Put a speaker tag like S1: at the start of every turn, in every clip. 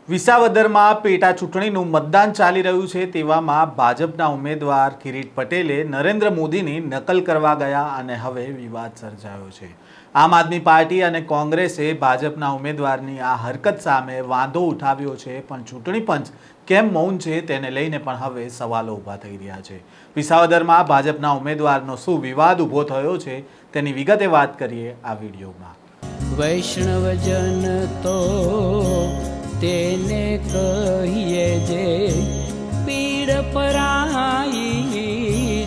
S1: વિસાવદરમાં પેટા ચૂંટણીનું મતદાન ચાલી રહ્યું છે તેવામાં ભાજપના ઉમેદવાર કિરીટ પટેલે નરેન્દ્ર મોદીની નકલ કરવા ગયા અને હવે વિવાદ સર્જાયો છે। આમ આદમી પાર્ટી અને કોંગ્રેસે ભાજપના ઉમેદવારની આ હરકત સામે વાંધો ઉઠાવ્યો છે, પણ ચૂંટણી પંચ કેમ મૌન છે તેને લઈને પણ હવે સવાલો ઊભા થઈ રહ્યા છે। વિસાવદરમાં ભાજપના ઉમેદવારનો શું વિવાદ ઊભો થયો છે તેની વિગતે વાત કરીએ આ વિડીયોમાં।
S2: વૈષ્ણવજન તો તેને કહીએ જે પીડ પરાઈ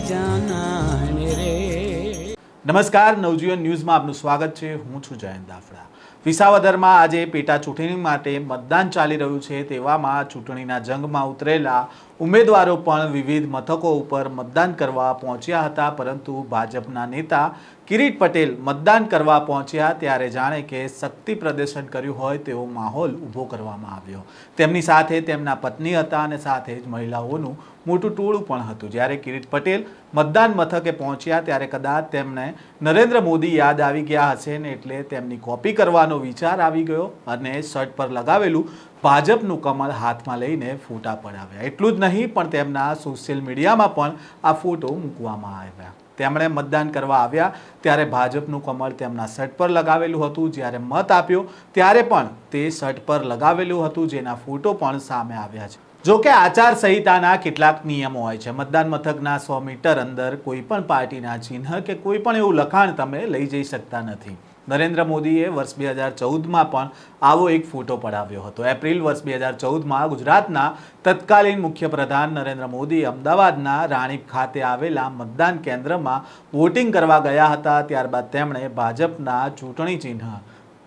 S2: જાનાને રે।
S1: નમસ્કાર, નવજીવન ન્યૂઝમાં આપનું સ્વાગત છે। હું છું જયંત દાફડા। વિસાવદરમાં આજે પેટા ચૂંટણી માટે મતદાન ચાલી રહ્યું છે તેવામાં ચૂંટણીના જંગમાં ઉતરેલા ઉમેદવારો પણ વિવિધ મથકો ઉપર મતદાન કરવા પહોંચ્યા હતા, પરંતુ ભાજપના નેતા કિરીટ પટેલ મતદાન કરવા પહોંચ્યા ત્યારે જાણે કે શક્તિ પ્રદર્શન કર્યું હોય તેવો માહોલ ઊભો કરવામાં આવ્યો। તેમની સાથે તેમના પત્ની હતા અને સાથે જ મહિલાઓનું મોટું ટોળું પણ હતું। જ્યારે કિરીટ પટેલ મતદાન મથકે પહોંચ્યા ત્યારે કદાચ તેમને નરેન્દ્ર મોદી યાદ આવી ગયા હશે ને એટલે તેમની કોપી કરવાનો વિચાર આવી ગયો અને શર્ટ પર લગાવેલું ભાજપનું કમળ હાથમાં લઈને ફોટા પડાવ્યા। એટલું જ નહીં પણ તેમના સોશિયલ મીડિયામાં પણ આ ફોટો મૂકવામાં આવ્યા। તેમણે મતદાન કરવા આવ્યા ત્યારે ભાજપનું કમળ તેમના શર્ટ પર લગાવેલું હતું, જ્યારે મત આપ્યો ત્યારે પણ તે શર્ટ પર લગાવેલું હતું, જેના ફોટો પણ સામે આવ્યા છે। જો કે આચાર સંહિતાના કેટલાક નિયમો હોય છે। મતદાન મથકના 100 મીટર અંદર કોઈ પણ પાર્ટીના ચિહ્ન કે કોઈ પણ એવું લખાણ તમે લઈ જઈ શકતા નથી। નરેન્દ્ર મોદીએ વર્ષ 2014માં પણ આવો એક ફોટો પડાવ્યો હતો। એપ્રિલ વર્ષ 2014માં ગુજરાતના તત્કાલીન મુખ્યપ્રધાન નરેન્દ્ર મોદી અમદાવાદના રાણીપ ખાતે આવેલા મતદાન કેન્દ્રમાં વોટિંગ કરવા ગયા હતા। ત્યારબાદ તેમણે ભાજપના ચૂંટણી ચિહ્ન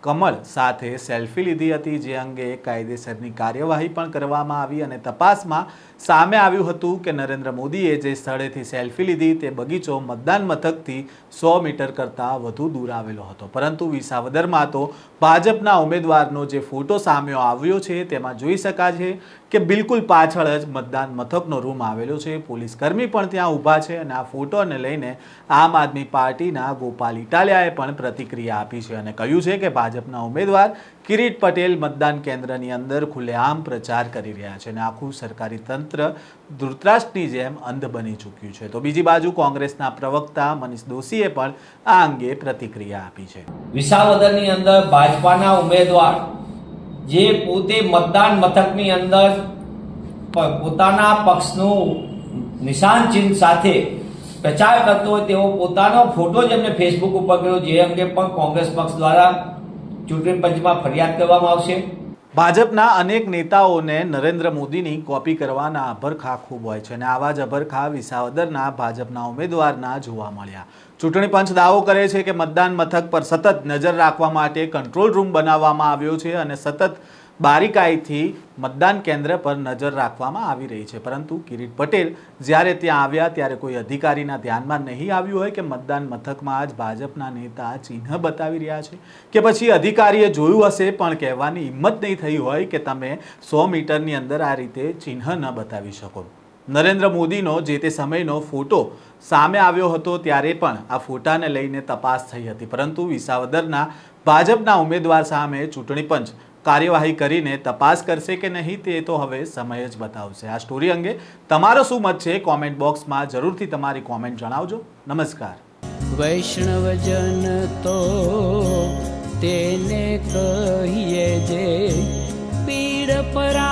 S1: કમળ સાથે સેલ્ફી લીધી હતી, જે અંગે કાયદેસરની કાર્યવાહી પણ કરવામાં આવી અને તપાસમાં સામે આવ્યું હતું કે નરેન્દ્ર મોદીએ જે સ્થળેથી સેલ્ફી લીધી તે બગીચો મતદાન મથકથી 100 મીટર કરતાં વધુ દૂર આવેલો હતો। પરંતુ વિસાવદરમાં તો ભાજપના ઉમેદવારનો જે ફોટો સામે આવ્યો છે તેમાં જોઈ શકાય છે કે બિલકુલ પાછળ જ મતદાન મથકનો રૂમ આવેલો છે। પોલીસ કર્મી પણ ત્યાં ઊભા છે અને આ ફોટોને લઈને આમ આદમી પાર્ટીના ગોપાલ ઇટાલિયાએ પણ પ્રતિક્રિયા આપી છે અને કહ્યું છે કે ભાજપના ઉમેદવાર કિરીટ પટેલ મતદાન કેન્દ્રની અંદર ખુલ્લેઆમ પ્રચાર કરી રહ્યા છે અને આખું સરકારી તંત્ર ધૃતરાષ્ટ્રની જેમ અંધ બની ચૂક્યું છે। તો બીજી બાજુ કોંગ્રેસના પ્રવક્તા મનીષ દોશીએ પણ આ અંગે પ્રતિક્રિયા આપી છે।
S3: વિસાવદરની અંદર ભાજપાના ઉમેદવાર જે પોતે મતદાન મથકની અંદર પોતાના પક્ષનું નિશાન ચિહ્ન સાથે પ્રચાર કરતો હોય તેવો પોતાનો ફોટો જ એમને ફેસબુક ઉપર કર્યો, જે અંગે પણ કોંગ્રેસ પક્ષ દ્વારા ચૂંટણી પંચમાં ફરિયાદ કરવામાં આવશે।
S1: ભાજપના અનેક નેતાઓને નરેન્દ્ર મોદીની કોપી કરવાના અભરખા ખૂબ હોય છે અને આવા જ અભરખા વિસાવદરના ભાજપના ઉમેદવારના જોવા મળ્યા। ચૂંટણી પંચ દાવો કરે છે કે મતદાન મથક પર સતત નજર રાખવા માટે કંટ્રોલ રૂમ બનાવવામાં આવ્યો છે અને સતત બારીકાઈથી મતદાન કેન્દ્ર પર નજર રાખવામાં આવી રહી છે, પરંતુ કિરીટ પટેલ જ્યારે ત્યાં આવ્યા ત્યારે કોઈ અધિકારીના ધ્યાનમાં નહીં આવ્યું હોય કે મતદાન મથકમાં જ ભાજપના નેતા ચિહ્ન બતાવી રહ્યા છે, કે પછી અધિકારીએ જોયું હશે પણ કહેવાની હિંમત નહીં થઈ હોય કે તમે 100 મીટરની અંદર આ રીતે ચિહ્ન ન બતાવી શકો। નરેન્દ્ર મોદીનો જે તે સમયનો ફોટો સામે આવ્યો હતો ત્યારે પણ આ ફોટાને લઈને તપાસ થઈ હતી, પરંતુ વિસાવદરના ભાજપના ઉમેદવાર સામે ચૂંટણી પંચ કાર્યવાહી કરીને તપાસ કરશે કે નહીં તે તો હવે સમય જ બતાવશે। આ સ્ટોરી અંગે તમારો શું મત છે કોમેન્ટ બોક્સમાં જરૂરથી તમારી કોમેન્ટ જણાવજો। નમસ્કાર।
S2: વૈષ્ણવજન તો તેને કહીએ જે પીડ પરાઈ